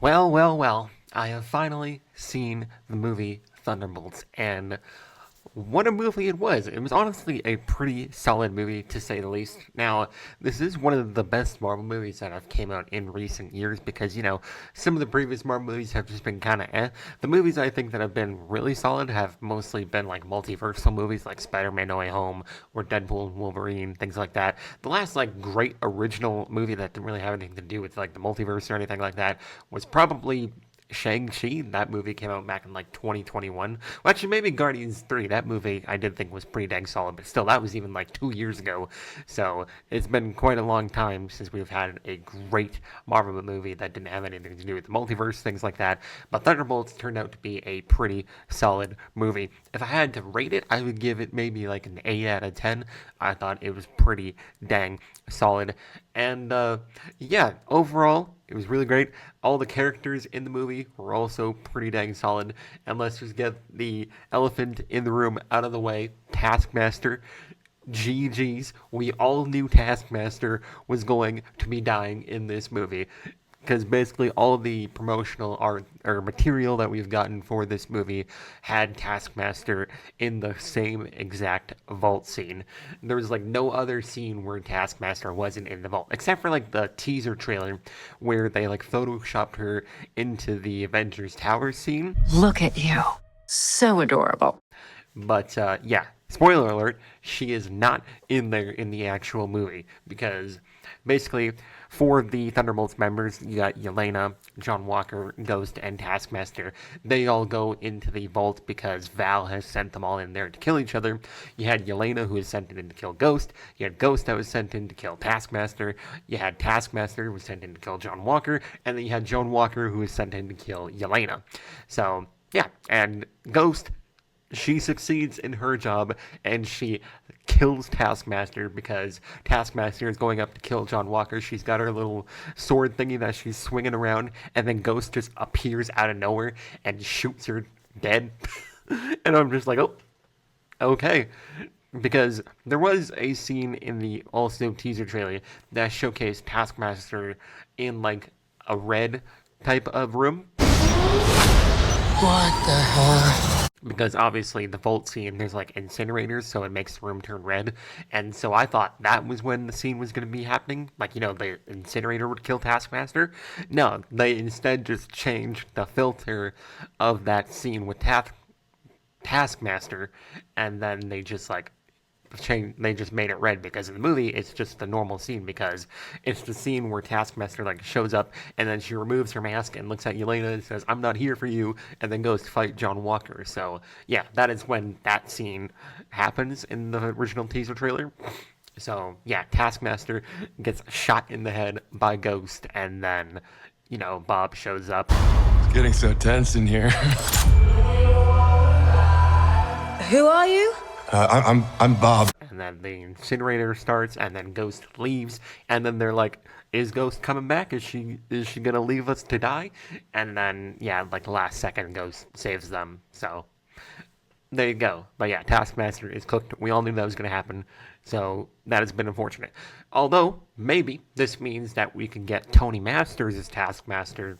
Well, well, well, I have finally seen the movie Thunderbolts, and what a movie it was. It was honestly a pretty solid movie, to say the least. Now, this is one of the best Marvel movies that have came out in recent years because, some of the previous Marvel movies have just been kind of eh. The movies I think that have been really solid have mostly been like multiversal movies like Spider-Man No Way Home or Deadpool and Wolverine, things like that. The last like great original movie that didn't really have anything to do with like the multiverse or anything like that was probably Shang-Chi. That movie came out back in like 2021. Well, actually, maybe Guardians 3. That movie I did think was pretty dang solid, but still, that was even like 2 years ago. So it's been quite a long time since we've had a great Marvel movie that didn't have anything to do with the multiverse, things like that. But Thunderbolts turned out to be a pretty solid movie. If I had to rate it, I would give it maybe like an 8 out of 10. I thought it was pretty dang solid. And yeah, overall, it was really great. All the characters in the movie were also pretty dang solid. And let's just get the elephant in the room out of the way. Taskmaster. GG's. We all knew Taskmaster was going to be dying in this movie because basically all the promotional art or material that we've gotten for this movie had Taskmaster in the same exact vault scene. There was like no other scene where Taskmaster wasn't in the vault, except for like the teaser trailer where they like photoshopped her into the Avengers Tower scene. Look at you. So adorable. But yeah, spoiler alert, she is not in there in the actual movie because basically for the Thunderbolts members, you got Yelena, John Walker, Ghost, and Taskmaster. They all go into the vault because Val has sent them all in there to kill each other. You had Yelena, who was sent in to kill Ghost. You had Ghost that was sent in to kill Taskmaster. You had Taskmaster, who was sent in to kill John Walker. And then you had John Walker, who was sent in to kill Yelena. So, yeah, and Ghost, she succeeds in her job and she kills Taskmaster because Taskmaster is going up to kill John Walker. She's got her little sword thingy that she's swinging around, and then Ghost just appears out of nowhere and shoots her dead. And I'm just like, oh, okay. Because there was a scene in the also teaser trailer that showcased Taskmaster in like a red type of room What the hell? because obviously the vault scene there's like incinerators, so it makes the room turn red. And so I thought that was when the scene was going to be happening, like the incinerator would kill Taskmaster. No, they instead just changed the filter of that scene with Taskmaster, and then they just made it red because in the movie it's just the normal scene because it's the scene where Taskmaster like shows up and then she removes her mask and looks at Yelena and says, "I'm not here for you," and then goes to fight John Walker. So yeah, that is when that scene happens in the original teaser trailer. So yeah, Taskmaster gets shot in the head by Ghost, and then Bob shows up. It's getting so tense in here. Who are you? I'm Bob. And then the incinerator starts, and then Ghost leaves, and then they're like, "Is Ghost coming back? Is she gonna leave us to die?" And then yeah, like the last second, Ghost saves them. So there you go. But yeah, Taskmaster is cooked. We all knew that was gonna happen. So that has been unfortunate. Although maybe this means that we can get Tony Masters as Taskmaster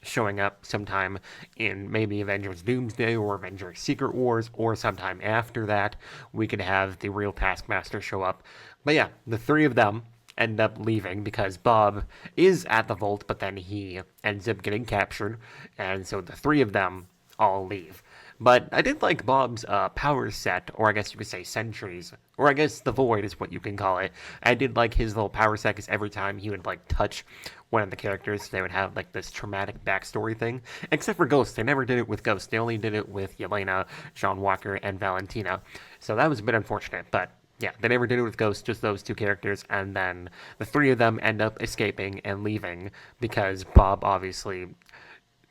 showing up sometime in maybe Avengers Doomsday or Avengers Secret Wars, or sometime after that, we could have the real Taskmaster show up. But yeah, the three of them end up leaving because Bob is at the vault, but then he ends up getting captured, and so the three of them all leave. But I did like Bob's power set, or I guess you could say sentries, or I guess the void is what you can call it. I did like his little power set because every time he would like touch one of the characters, they would have like this traumatic backstory thing. Except for Ghost, they never did it with Ghost. They only did it with Yelena, John Walker, and Valentina. So that was a bit unfortunate, but yeah, they never did it with Ghost, just those two characters, and then the three of them end up escaping and leaving because Bob obviously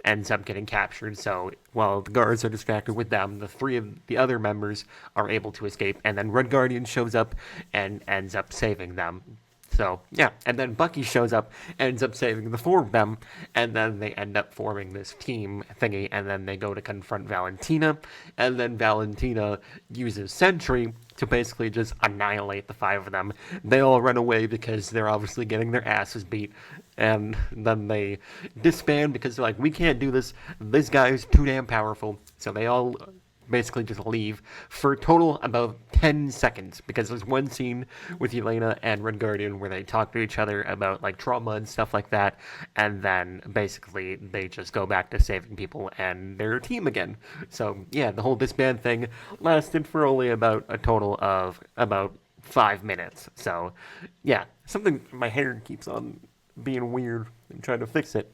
ends up getting captured. So while the guards are distracted with them, the three of the other members are able to escape, and then Red Guardian shows up and ends up saving them. So, yeah, and then Bucky shows up, ends up saving the four of them, and then they end up forming this team thingy, and then they go to confront Valentina, and then Valentina uses Sentry to basically just annihilate the five of them. They all run away because they're obviously getting their asses beat, and then they disband because they're like, we can't do this, this guy is too damn powerful, so they all basically just leave for a total about 10 seconds because there's one scene with Yelena and Red Guardian where they talk to each other about like trauma and stuff like that, and then basically they just go back to saving people and they're a team again. So yeah, the whole disband thing lasted for only about a total of about 5 minutes. So yeah, something, my hair keeps on being weird. I'm trying to fix it.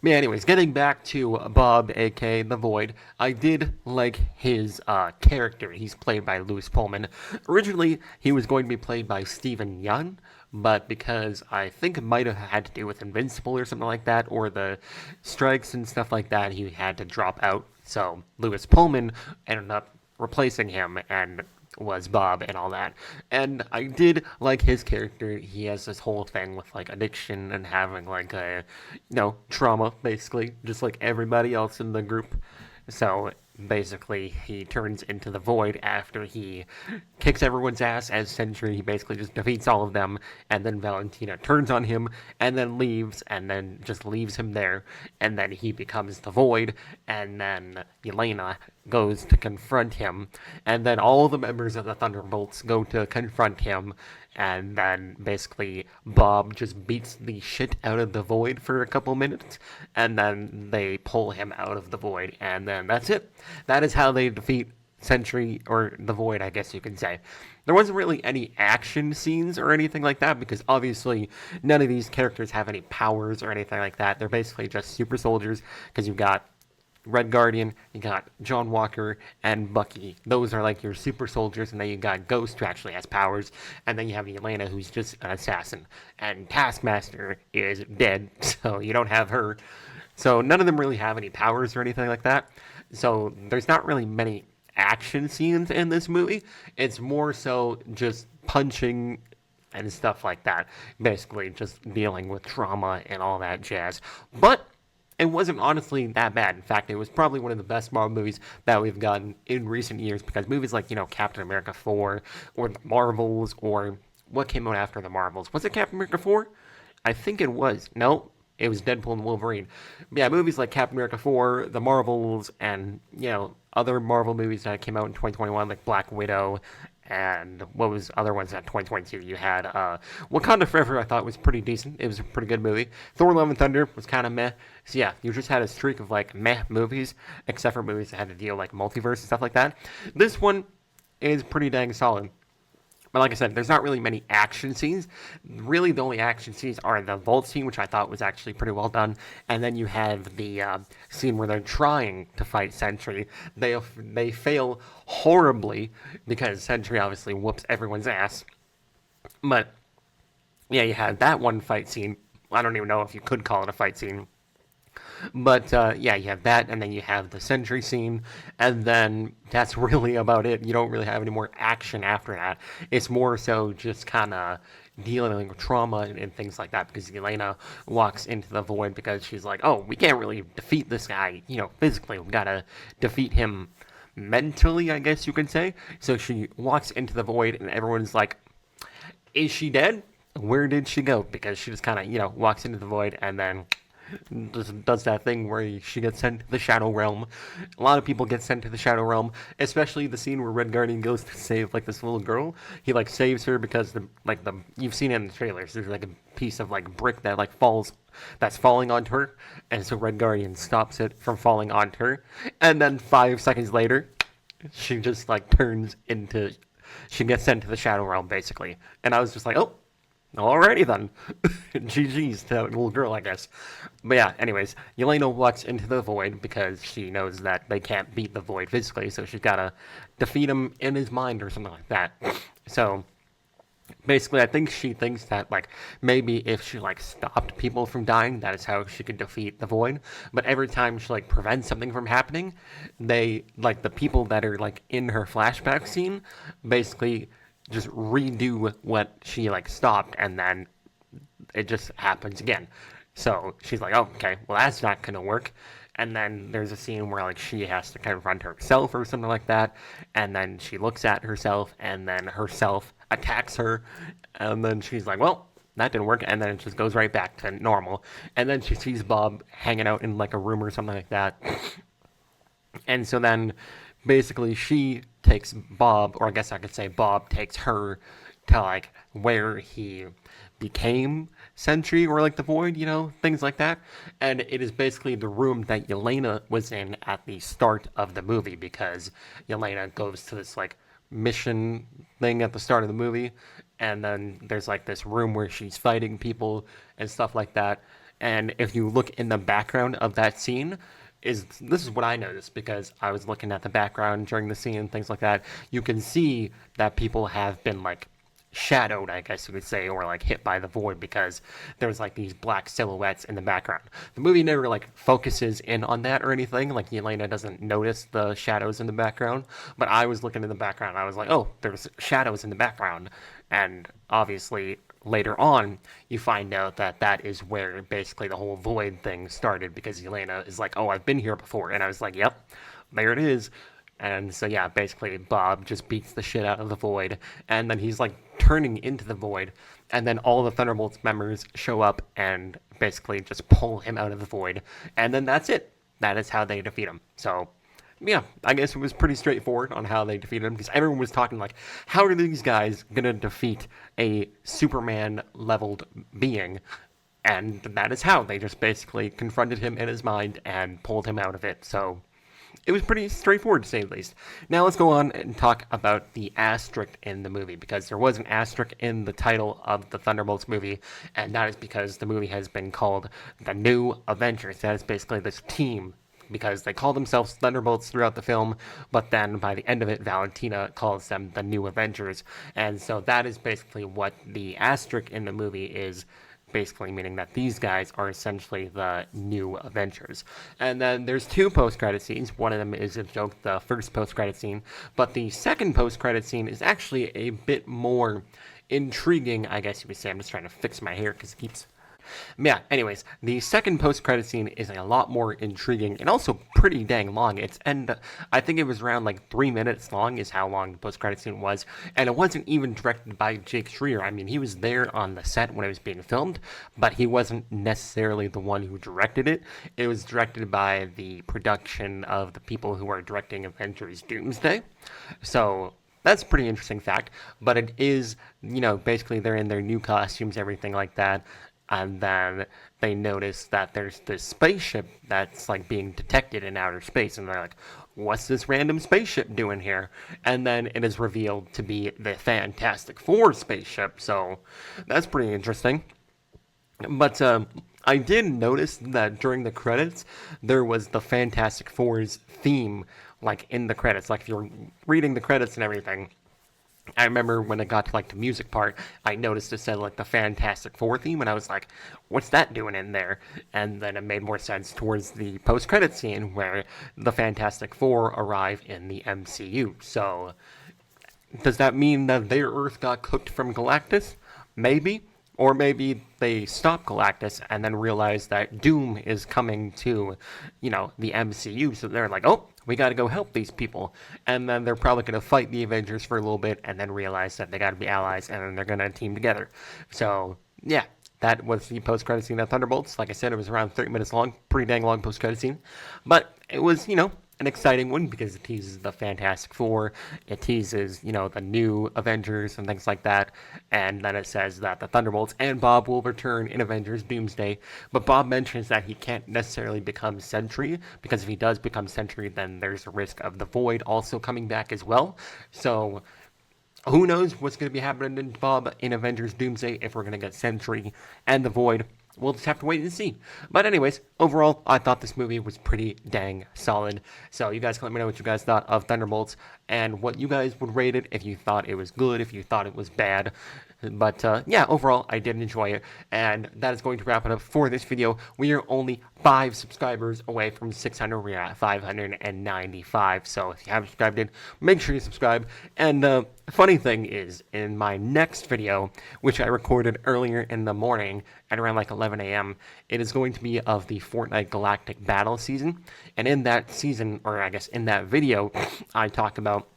Yeah, anyways, getting back to Bob, aka The Void, I did like his character. He's played by Louis Pullman. Originally, he was going to be played by Steven Yeun, but because I think it might have had to do with Invincible or something like that, or the strikes and stuff like that, he had to drop out. So Louis Pullman ended up replacing him and was Bob and all that. And I did like his character. He has this whole thing with like addiction and having like a, trauma basically, just like everybody else in the group. So basically, he turns into the Void after he kicks everyone's ass as Sentry. He basically just defeats all of them, and then Valentina turns on him, and then leaves, and then just leaves him there, and then he becomes the Void, and then Yelena goes to confront him, and then all the members of the Thunderbolts go to confront him, and then basically Bob just beats the shit out of the Void for a couple minutes, and then they pull him out of the Void, and then that's it. That is how they defeat Sentry, or the Void, I guess you can say. There wasn't really any action scenes or anything like that, because obviously none of these characters have any powers or anything like that. They're basically just super soldiers, because you've got Red Guardian, you got John Walker, and Bucky. Those are like your super soldiers, and then you got Ghost, who actually has powers, and then you have Yelena, who's just an assassin. And Taskmaster is dead, so you don't have her. So none of them really have any powers or anything like that. So there's not really many action scenes in this movie. It's more so just punching and stuff like that. Basically, just dealing with trauma and all that jazz. But it wasn't honestly that bad. In fact, it was probably one of the best Marvel movies that we've gotten in recent years, because movies like, Captain America 4, or the Marvels, or what came out after the Marvels. Was it Captain America 4? I think it was. No, it was Deadpool and Wolverine. But yeah, movies like Captain America 4, the Marvels, and, other Marvel movies that came out in 2021, like Black Widow, and what was other ones at 2022? You had Wakanda Forever. I thought was pretty decent. It was a pretty good movie. Thor: Love and Thunder was kind of meh. So yeah, you just had a streak of like meh movies, except for movies that had to deal like multiverse and stuff like that. This one is pretty dang solid. But like I said, there's not really many action scenes. Really, the only action scenes are the vault scene, which I thought was actually pretty well done. And then you have the scene where they're trying to fight Sentry. They fail horribly because Sentry obviously whoops everyone's ass. But yeah, you had that one fight scene. I don't even know if you could call it a fight scene. But yeah, you have that, and then you have the Sentry scene, and then that's really about it. You don't really have any more action after that. It's more so just kind of dealing with trauma and things like that, because Yelena walks into the Void because she's like, oh, we can't really defeat this guy, physically. We gotta defeat him mentally, I guess you could say. So she walks into the Void, and everyone's like, is she dead? Where did she go? Because she just kind of, walks into the Void, and then does that thing where she gets sent to the Shadow Realm. A lot of people get sent to the Shadow Realm, especially the scene where Red Guardian goes to save like this little girl. He like saves her because you've seen it in the trailers. There's like a piece of like brick that like that's falling onto her, and so Red Guardian stops it from falling onto her. And then 5 seconds later, she just like she gets sent to the Shadow Realm basically. And I was just like, oh. Alrighty then. GG's to that little girl, I guess. But yeah, anyways, Yelena walks into the Void because she knows that they can't beat the Void physically, so she's gotta defeat him in his mind or something like that. So, basically, I think she thinks that, like, maybe if she, like, stopped people from dying, that is how she could defeat the Void. But every time she, like, prevents something from happening, the people that are, like, in her flashback scene, basically just redo what she like stopped, and then it just happens again. So she's like, oh, okay, well, that's not gonna work. And then there's a scene where like she has to confront herself or something like that, and then she looks at herself, and then herself attacks her, and then she's like, well, that didn't work, and then it just goes right back to normal. And then she sees Bob hanging out in like a room or something like that, and so then basically she takes Bob, or I guess I could say Bob takes her to like where he became Sentry or like the Void, things like that. And it is basically the room that Yelena was in at the start of the movie, because Yelena goes to this like mission thing at the start of the movie, and then there's like this room where she's fighting people and stuff like that. And if you look in the background of that scene, this is what I noticed, because I was looking at the background during the scene and things like that. You can see that people have been like shadowed, I guess you could say, or like hit by the void, because there's like these black silhouettes in the background. The movie never like focuses in on that or anything. Like Yelena doesn't notice the shadows in the background, but I was looking in the background. I was like, oh, there's shadows in the background, and obviously later on, you find out that that is where basically the whole void thing started, because Yelena is like, oh, I've been here before. And I was like, yep, there it is. And so, yeah, basically Bob just beats the shit out of the void. And then he's like turning into the void. And then all the Thunderbolts members show up and basically just pull him out of the void. And then that's it. That is how they defeat him. So, yeah, I guess it was pretty straightforward on how they defeated him, because everyone was talking like, how are these guys gonna defeat a Superman leveled being? And that is how they just basically confronted him in his mind and pulled him out of it. So it was pretty straightforward, to say the least. Now let's go on and talk about the asterisk in the movie, because there was an asterisk in the title of the Thunderbolts movie, and that is because the movie has been called The New Avengers. That is basically this team, because they call themselves Thunderbolts throughout the film, but then by the end of it, Valentina calls them the New Avengers. And so that is basically what the asterisk in the movie is, basically meaning that these guys are essentially the New Avengers. And then there's two post-credit scenes. One of them is a joke, the first post-credit scene, but the second post-credit scene is actually a bit more intriguing, I guess you would say. I'm just trying to fix my hair because it keeps... Yeah, anyways, the second post-credit scene is a lot more intriguing and also pretty dang long. I think it was around like 3 minutes long is how long the post-credit scene was, and it wasn't even directed by Jake Schreier. I mean, he was there on the set when it was being filmed, but he wasn't necessarily the one who directed it. It was directed by the production of the people who are directing Avengers Doomsday. So that's a pretty interesting fact, but it is, basically they're in their new costumes, everything like that. And then they notice that there's this spaceship that's like being detected in outer space, and they're like, what's this random spaceship doing here? And then it is revealed to be the Fantastic Four spaceship, so that's pretty interesting. But I did notice that during the credits, there was the Fantastic Four's theme, like in the credits. Like if you're reading the credits and everything, I remember when it got to like the music part, I noticed it said like the Fantastic Four theme, and I was like, what's that doing in there? And then it made more sense towards the post-credit scene where the Fantastic Four arrive in the MCU. So does that mean that their Earth got cooked from Galactus? Maybe. Or maybe they stop Galactus and then realize that Doom is coming to, the MCU. So they're like, oh, we got to go help these people. And then they're probably going to fight the Avengers for a little bit and then realize that they got to be allies, and then they're going to team together. So, yeah, that was the post-credit scene of Thunderbolts. Like I said, it was around 30 minutes long. Pretty dang long post-credit scene. But it was, an exciting one, because it teases the Fantastic Four, it teases, the new Avengers and things like that, and then it says that the Thunderbolts and Bob will return in Avengers Doomsday, but Bob mentions that he can't necessarily become Sentry, because if he does become Sentry, then there's a risk of the Void also coming back as well. So who knows what's going to be happening to Bob in Avengers Doomsday, if we're going to get Sentry and the Void. We'll just have to wait and see. But anyways, overall, I thought this movie was pretty dang solid. So you guys can let me know what you guys thought of Thunderbolts and what you guys would rate it, if you thought it was good, if you thought it was bad. But yeah, overall, I did enjoy it, and that is going to wrap it up for this video. We are only 5 subscribers away from 600. We are at 595, so if you haven't subscribed yet, make sure you subscribe. And the funny thing is, in my next video, which I recorded earlier in the morning at around like 11 a.m., it is going to be of the Fortnite Galactic Battle season. And in that season, or I guess in that video, I talk about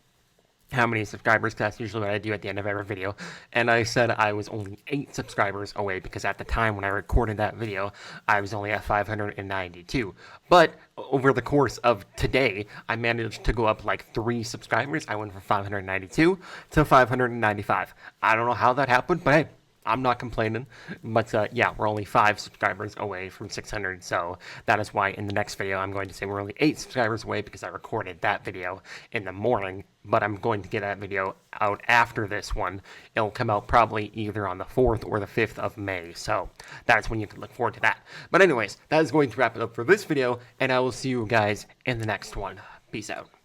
how many subscribers, because that's usually what I do at the end of every video. And I said I was only 8 subscribers away, because at the time when I recorded that video, I was only at 592. But over the course of today, I managed to go up like 3 subscribers. I went from 592 to 595. I don't know how that happened, but hey, I'm not complaining, but yeah, we're only 5 subscribers away from 600, so that is why in the next video I'm going to say we're only 8 subscribers away, because I recorded that video in the morning, but I'm going to get that video out after this one. It'll come out probably either on the 4th or the 5th of May, so that's when you can look forward to that. But anyways, that is going to wrap it up for this video, and I will see you guys in the next one. Peace out.